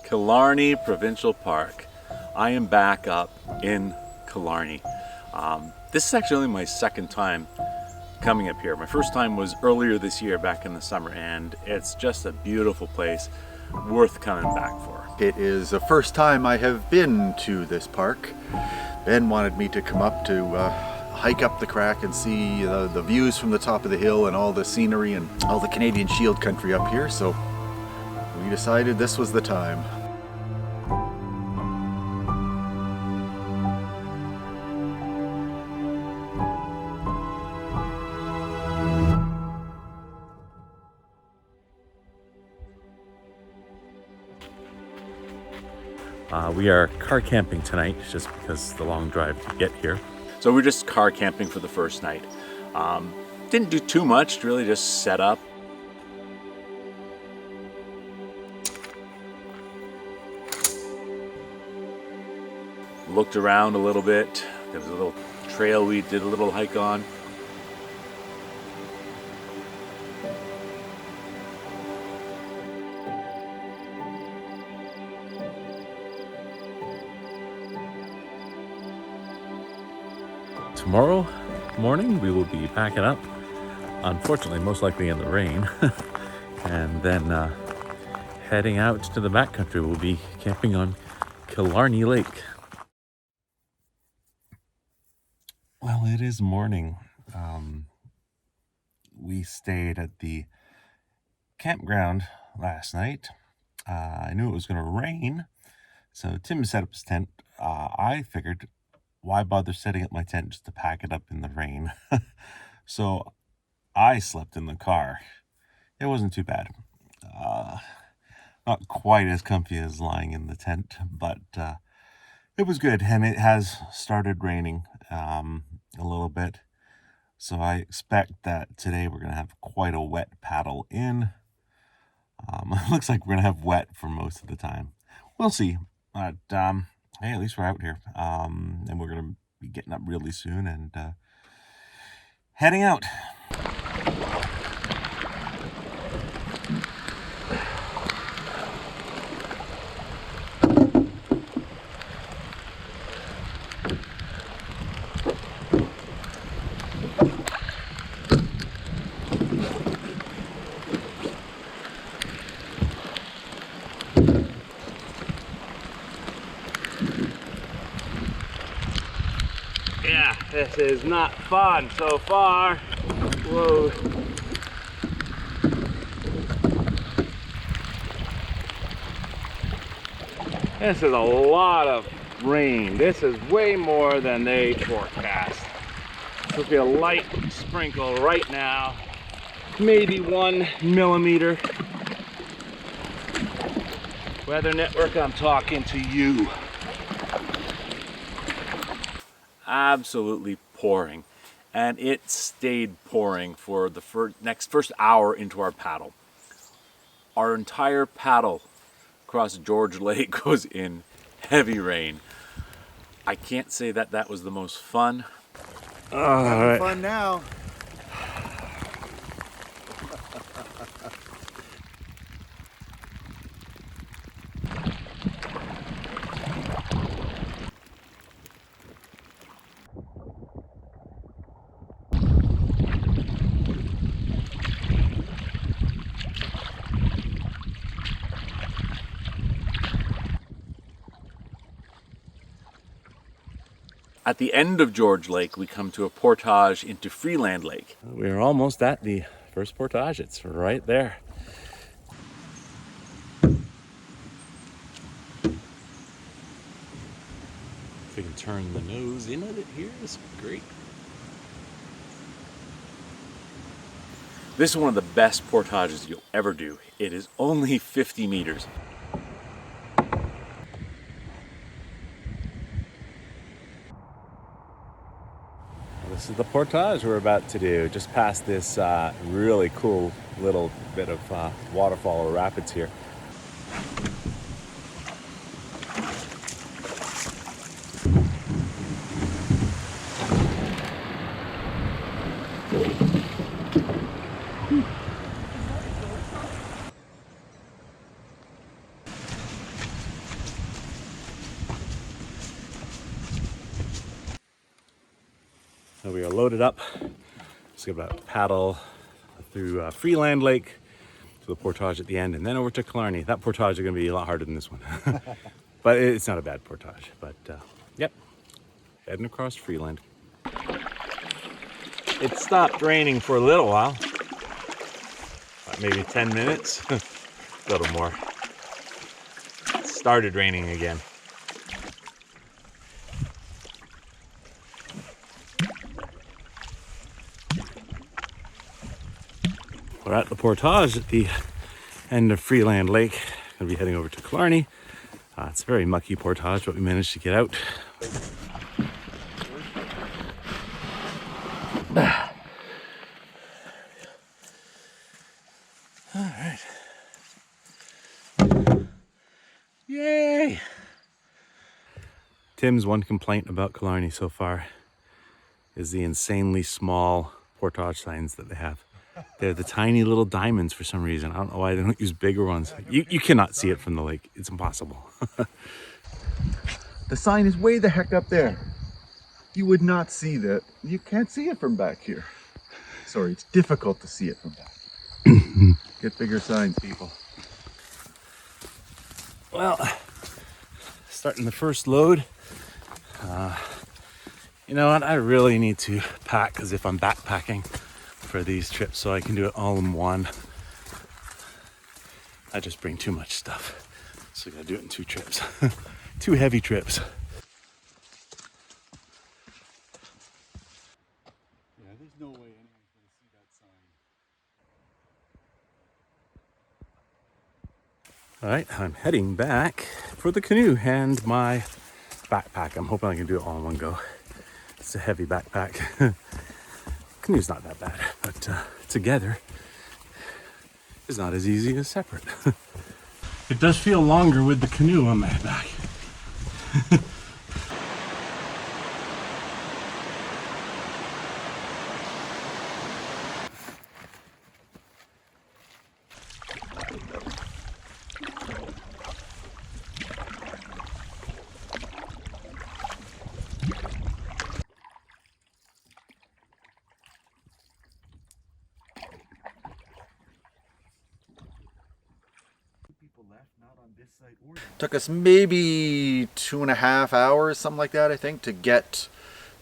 Killarney Provincial Park. I am back up in Killarney. This is actually only my second time coming up here. My first time was earlier this year, back in the summer, and it's just a beautiful place, worth coming back for. It is the first time I have been to this park. Ben wanted me to come up to hike up the crack and see the views from the top of the hill and all the scenery and all the Canadian Shield country up here, so we decided this was the time. We are car camping tonight just because of the long drive to get here. So we're just car camping for the first night. Didn't do too much, really just set up. Looked around a little bit. There was a little trail we did a little hike on. Tomorrow morning we will be packing up, unfortunately most likely in the rain, and then heading out to the backcountry. We'll be camping on Killarney Lake. Well, it is morning. We stayed at the campground last night. I knew it was going to rain, so Tim set up his tent. I figured, why bother setting up my tent just to pack it up in the rain? So I slept in the car. It wasn't too bad. Not quite as comfy as lying in the tent, but it was good. And it has started raining a little bit. So I expect that today we're going to have quite a wet paddle in. It looks like we're going to have wet for most of the time. We'll see. But hey, at least we're out here. And we're going to be getting up really soon and heading out. Yeah, this is not fun so far. Whoa. This is a lot of rain. This is way more than they forecast. This will be a light sprinkle right now, maybe 1 millimeter. Weather Network, I'm talking to you. Absolutely pouring, and it stayed pouring for the first hour into our paddle. Our entire paddle across George Lake was in heavy rain. I can't say that that was the most fun. Having fun now. At the end of George Lake, we come to a portage into Freeland Lake. We're almost at the first portage. It's right there. If we can turn the nose in at it here, it's great. This is one of the best portages you'll ever do. It is only 50 meters. This is the portage we're about to do, just past this really cool little bit of waterfall or rapids here. So we are loaded up. Just about to paddle through Freeland Lake to the portage at the end, and then over to Killarney. That portage is going to be a lot harder than this one. But it's not a bad portage. But yep, heading across Freeland. It stopped raining for a little while, maybe 10 minutes, a little more. It started raining again. We're at the portage at the end of Freeland Lake. Gonna be heading over to Killarney. It's a very mucky portage, but we managed to get out. All right. Yay! Tim's one complaint about Killarney so far is the insanely small portage signs that they have. They're the tiny little diamonds for some reason. I don't know why they don't use bigger ones. You cannot see it from the lake. It's impossible. The sign is way the heck up there. You would not see that. You can't see it from back here. Sorry, it's difficult to see it from back. Get bigger signs, people. Well, starting the first load. You know what? I really need to pack as if I'm backpacking for these trips so I can do it all in one. I just bring too much stuff. So I gotta do it in 2 trips. 2 heavy trips. Yeah, there's no way anyone's going to see that sign. All right, I'm heading back for the canoe and my backpack. I'm hoping I can do it all in one go. It's a heavy backpack. Canoe's not that bad, but together is not as easy as separate. It does feel longer with the canoe on my back. Took us maybe 2.5 hours, something like that, I think, to get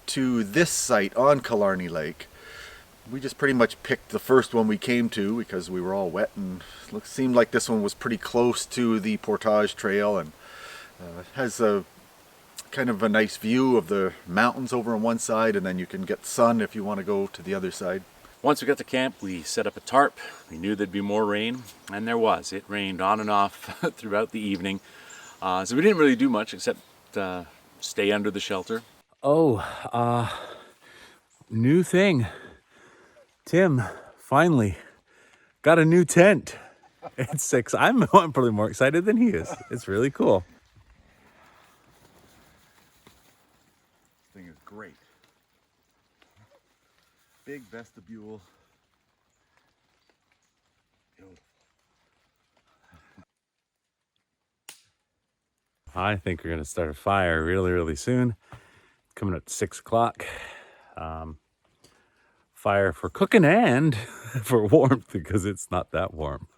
to this site on Killarney Lake. We just pretty much picked the first one we came to because we were all wet, and it seemed like this one was pretty close to the portage trail, and has a kind of a nice view of the mountains over on one side, and then you can get sun if you want to go to the other side. Once we got to camp, we set up a tarp. We knew there'd be more rain, and there was. It rained on and off throughout the evening. So we didn't really do much except stay under the shelter. Oh, new thing. Tim finally got a new tent. It's 6. I'm probably more excited than he is. It's really cool. This thing is great. Big vestibule. I think we're gonna start a fire really soon. Coming up at 6 o'clock. Fire for cooking and for warmth because it's not that warm.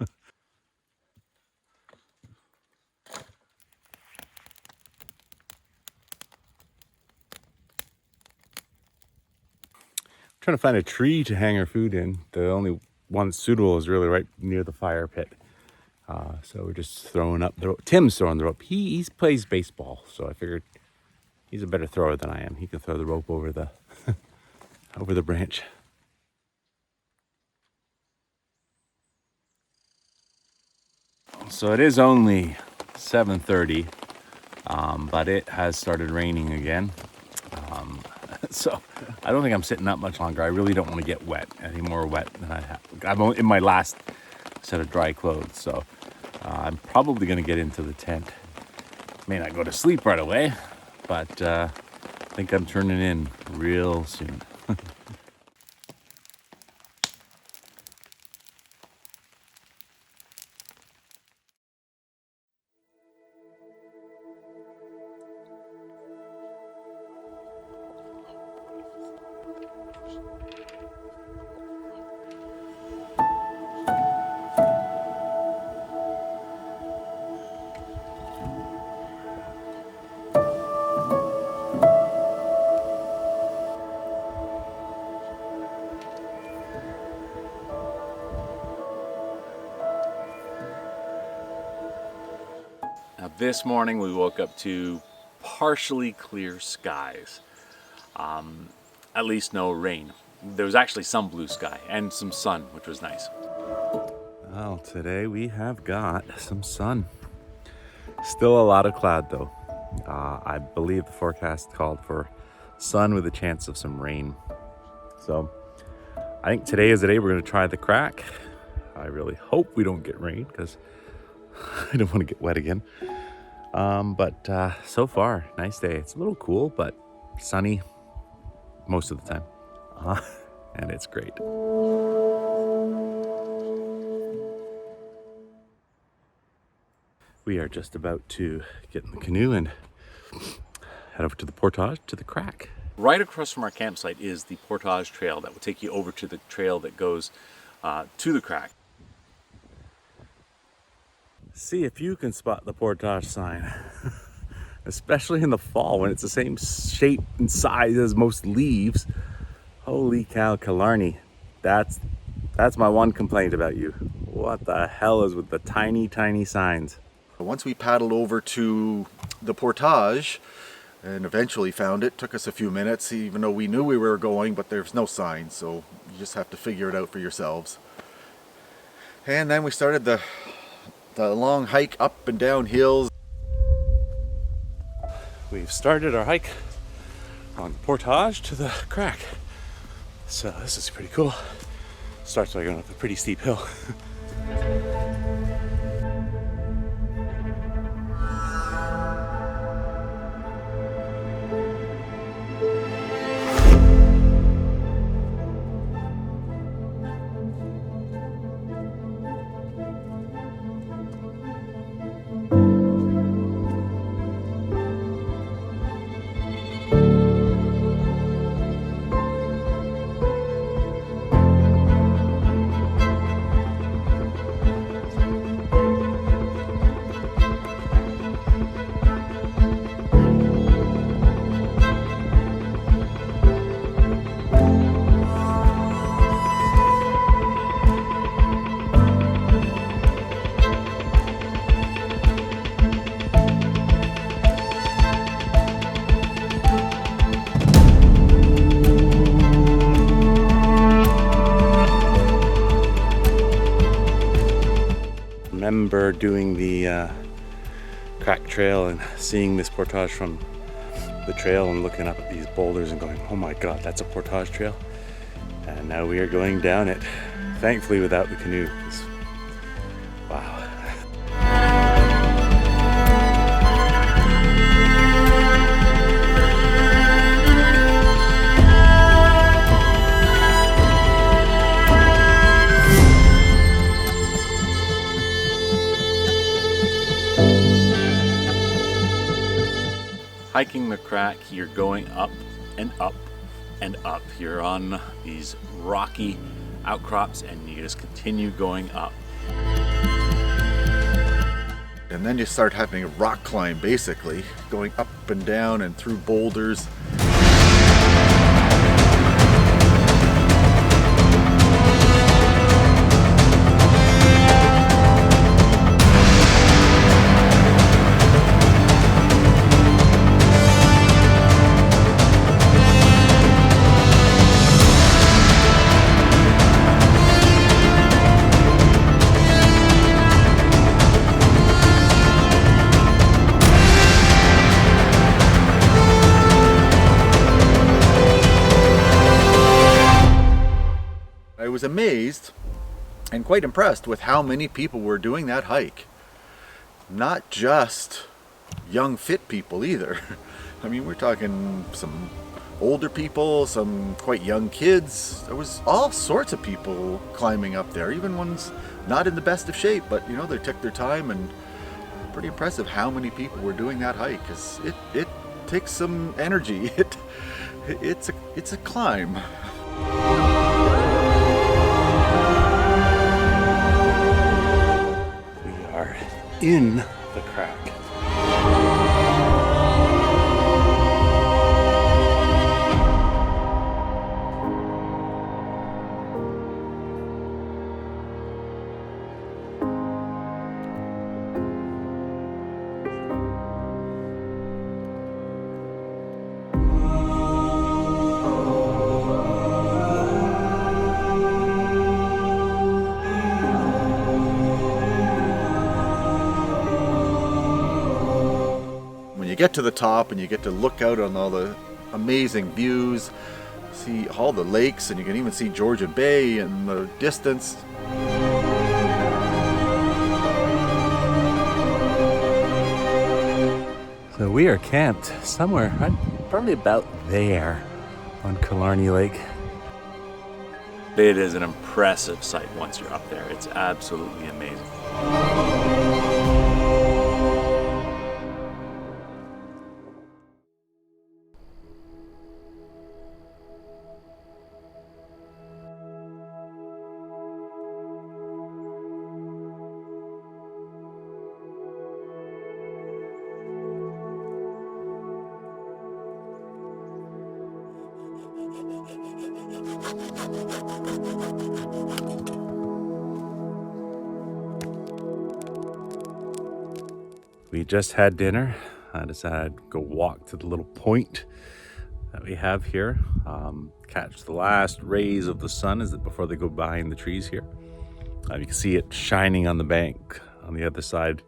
Trying to find a tree to hang our food in. The only one that's suitable is really right near the fire pit. So we're just throwing up the rope. Tim's throwing the rope. He plays baseball, so I figured he's a better thrower than I am. He can throw the rope over the over the branch. So it is only 7:30, but it has started raining again. So I don't think I'm sitting up much longer. I really don't want to get wet, any more wet than I have. I'm only in my last set of dry clothes, so I'm probably going to get into the tent. May not go to sleep right away, but I think I'm turning in real soon. Now this morning we woke up to partially clear skies. At least no rain. There was actually some blue sky and some sun, which was nice. Well, today we have got some sun. Still a lot of cloud though. I believe the forecast called for sun with a chance of some rain. So I think today is the day we're going to try the crack. I really hope we don't get rain because I don't want to get wet again. But so far, nice day. It's a little cool, but sunny most of the time. And it's great. We are just about to get in the canoe and head over to the portage to the crack. Right across from our campsite is the portage trail that will take you over to the trail that goes to the crack. See if you can spot the portage sign, especially in the fall when it's the same shape and size as most leaves. Holy cow, Killarney. That's my one complaint about you. What the hell is with the tiny, tiny signs? Once we paddled over to the portage and eventually found it, took us a few minutes, even though we knew we were going, but there's no sign, so you just have to figure it out for yourselves. And then we started the long hike up and down hills. We've started our hike on the portage to the crack. So this is pretty cool. Starts by going up a pretty steep hill. Remember doing the crack trail and seeing this portage from the trail and looking up at these boulders and going, oh my god, that's a portage trail. And now we are going down it, thankfully without the canoe. Wow. Hiking the crack, you're going up and up and up. You're on these rocky outcrops and you just continue going up. And then you start having a rock climb, basically, going up and down and through boulders. I was amazed and quite impressed with how many people were doing that hike. Not just young fit people either. I mean, we're talking some older people, some quite young kids. There was all sorts of people climbing up there, even ones not in the best of shape, but you know, they took their time, and pretty impressive how many people were doing that hike, because it takes some energy. It's a climb. In the crack. you get to the top and you get to look out on all the amazing views, see all the lakes, and you can even see Georgian Bay in the distance. So we are camped somewhere, right, probably about there on Killarney Lake. It is an impressive sight once you're up there. It's absolutely amazing. We just had dinner. I decided to go walk to the little point that we have here. Catch the last rays of the sun before they go behind the trees here. You can see it shining on the bank on the other side.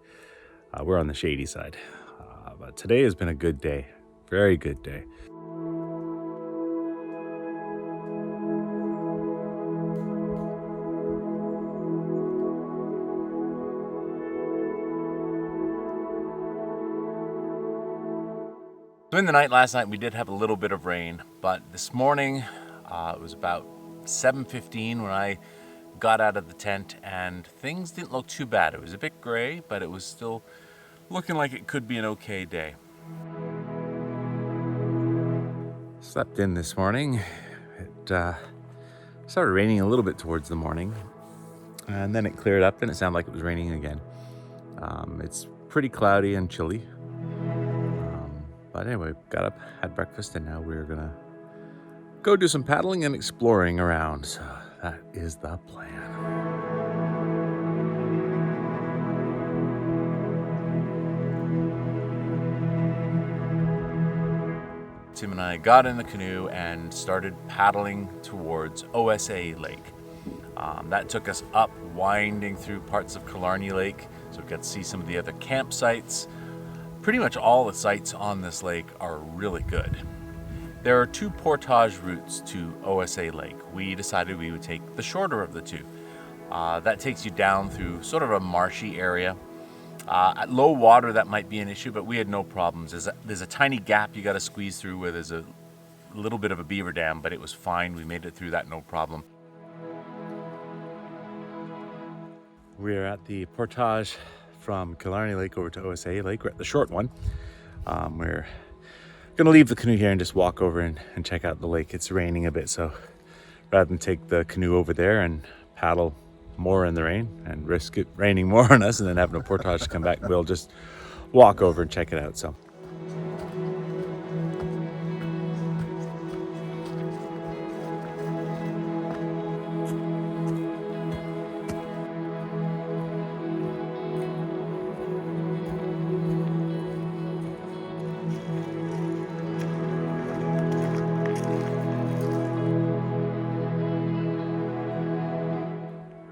We're on the shady side. But today has been a good day. Very good day. So in the night last night, we did have a little bit of rain, but this morning it was about 7:15 when I got out of the tent, and things didn't look too bad. It was a bit gray, but it was still looking like it could be an okay day. Slept in this morning. It started raining a little bit towards the morning, and then it cleared up and it sounded like it was raining again. It's pretty cloudy and chilly. But anyway, got up, had breakfast, and now we're gonna go do some paddling and exploring around. So that is the plan. Tim and I got in the canoe and started paddling towards Osa Lake. That took us up, winding through parts of Killarney Lake, so we got to see some of the other campsites. Pretty much all the sites on this lake are really good. There are two portage routes to Osa Lake. We decided we would take the shorter of the two. That takes you down through sort of a marshy area. At low water, that might be an issue, but we had no problems. There's a tiny gap you got to squeeze through where there's a little bit of a beaver dam, but it was fine. We made it through that, no problem. We're at the portage from Killarney Lake over to Osa Lake. We're at the short one. We're gonna leave the canoe here and just walk over and check out the lake. It's raining a bit, so rather than take the canoe over there and paddle more in the rain and risk it raining more on us and then having a portage to come back, we'll just walk over and check it out. So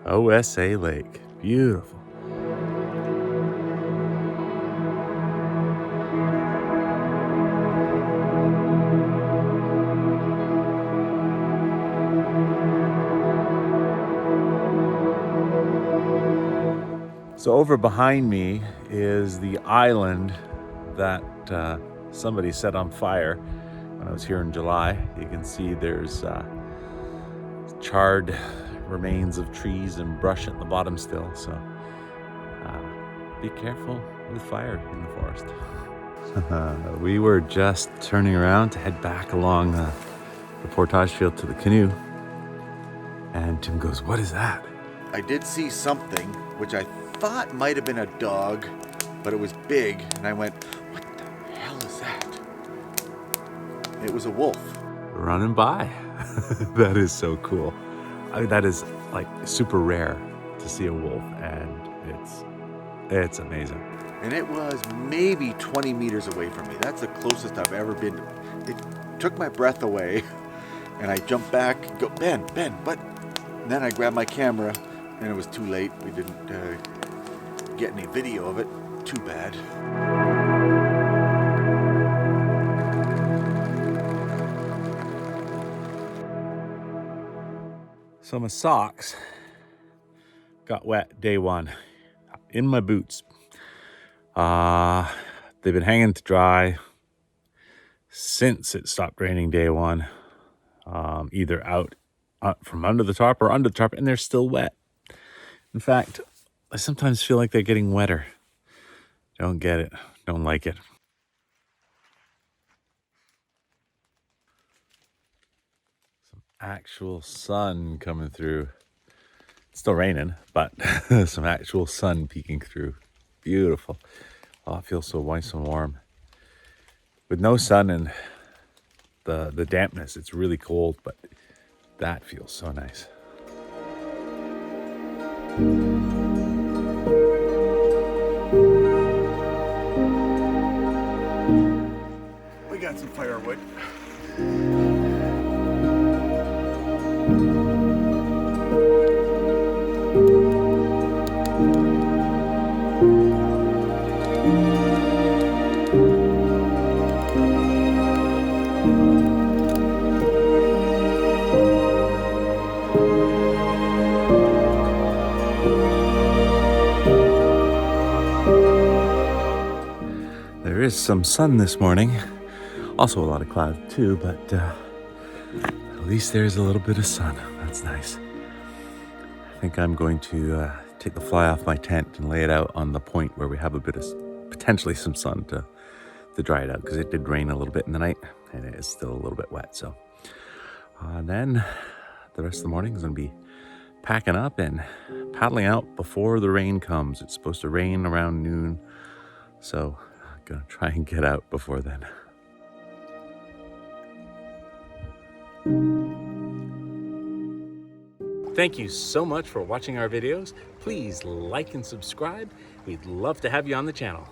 Osa Lake, beautiful. So over behind me is the island that somebody set on fire when I was here in July. You can see there's charred remains of trees and brush at the bottom still, so be careful with fire in the forest. We were just turning around to head back along the portage field to the canoe, and Tim goes, "What is that?" I did see something which I thought might have been a dog, but it was big, and I went, "What the hell is that?" It was a wolf. Running by. That is so cool. I mean, that is like super rare to see a wolf, and it's amazing. And it was maybe 20 meters away from me. That's the closest I've ever been. It took my breath away, and I jumped back and go, Ben, what? And then I grabbed my camera, and it was too late. We didn't get any video of it. Too bad. So my socks got wet day one in my boots. They've been hanging to dry since it stopped raining day one. Either out from under the tarp or under the tarp, and they're still wet. In fact, I sometimes feel like they're getting wetter. Don't get it. Don't like it. Some actual sun coming through. It's still raining, but some actual sun peeking through. Beautiful. Oh, it feels so nice and warm. With no sun and the dampness, it's really cold, but that feels so nice. We got some firewood. There is some sun this morning. Also a lot of cloud too, but at least there's a little bit of sun. That's nice. I think I'm going to take the fly off my tent and lay it out on the point where we have a bit of potentially some sun to dry it out, because it did rain a little bit in the night and it is still a little bit wet. So then the rest of the morning is going to be packing up and paddling out before the rain comes. It's supposed to rain around noon, so I'm gonna try and get out before then. Thank you so much for watching our videos. Please like and subscribe. We'd love to have you on the channel.